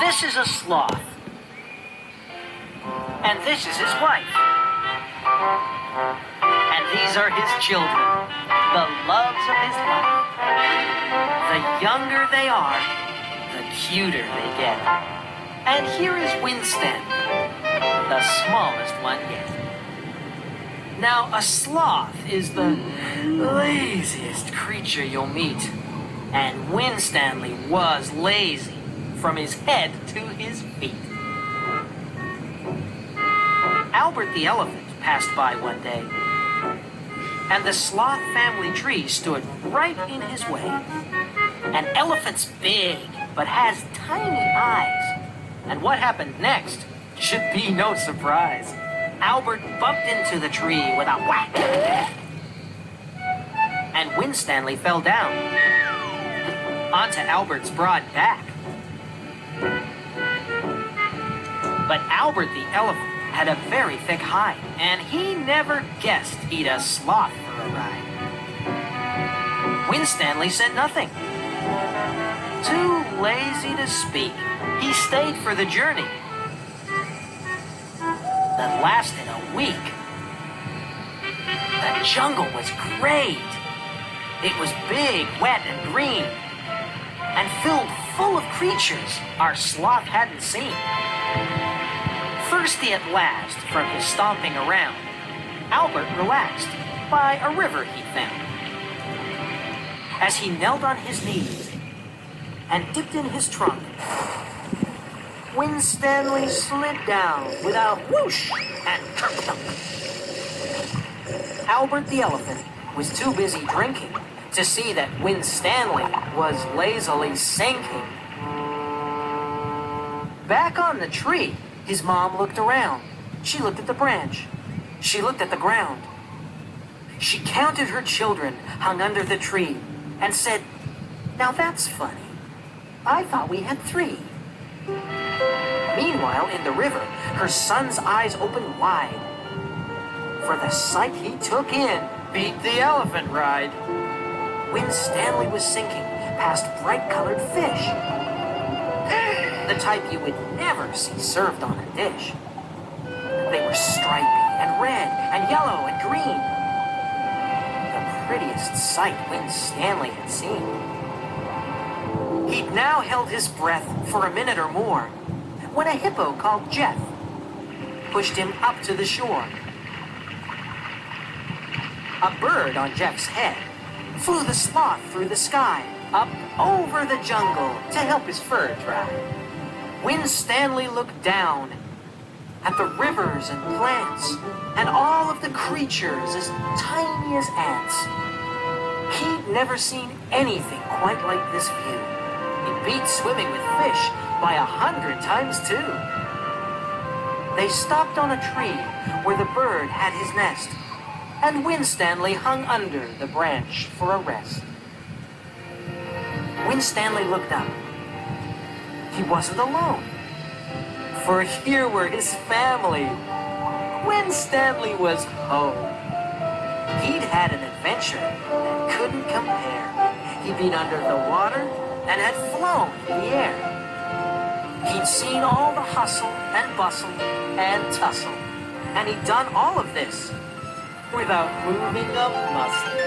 This is a sloth. And this is his wife. And these are his children, the loves of his life. The younger they are, the cuter they get. And here is Win-Stanley, the smallest one yet. Now, a sloth is the laziest creature you'll meet. And Win-Stanley was lazy from his head to his feet. Albert the elephant passed by one day, and the sloth family tree stood right in his way. An elephant's big, but has tiny eyes. And what happened next should be no surprise. Albert bumped into the tree with a whack. And Win-Stanley fell down onto Albert's broad back. But Albert the elephant had a very thick hide, and he never guessed he'd a sloth for a ride. Win-Stanley said nothing. Too lazy to speak, he stayed for the journey that lasted a week. The jungle was great. It was big, wet, and green, and filled full of creatures our sloth hadn't seen. Thirsty at last from his stomping around, Albert relaxed by a river he found. As he knelt on his knees and dipped in his trunk, Win-Stanley slid down with a whoosh and thump. Albert the elephant was too busy drinking to see that Win-Stanley was lazily sinking. Back on the tree, his mom looked around. She looked at the branch. She looked at the ground. She counted her children hung under the tree and said, "Now that's funny. I thought we had 3. Meanwhile, in the river, her son's eyes opened wide. For the sight he took in beat the elephant ride. Win-Stanley was sinking past bright-colored fish, the type you would never see served on a dish. They were stripy and red and yellow and green. The prettiest sight Win-Stanley had seen. He'd now held his breath for a minute or more when a hippo called Jeff pushed him up to the shore. A bird on Jeff's head flew the sloth through the sky, up over the jungle to help his fur dry. Win-Stanley looked down at the rivers and plants and all of the creatures as tiny as ants. He'd never seen anything quite like this view. It beat swimming with fish by 100 times 2. They stopped on a tree where the bird had his nest, and Win-Stanley hung under the branch for a rest. Win-Stanley looked up. He wasn't alone, for here were his family. Win-Stanley was home. He'd had an adventure that couldn't compare. He'd been under the water and had flown in the air. He'd seen all the hustle and bustle and tussle, and he'd done all of this without moving a muscle.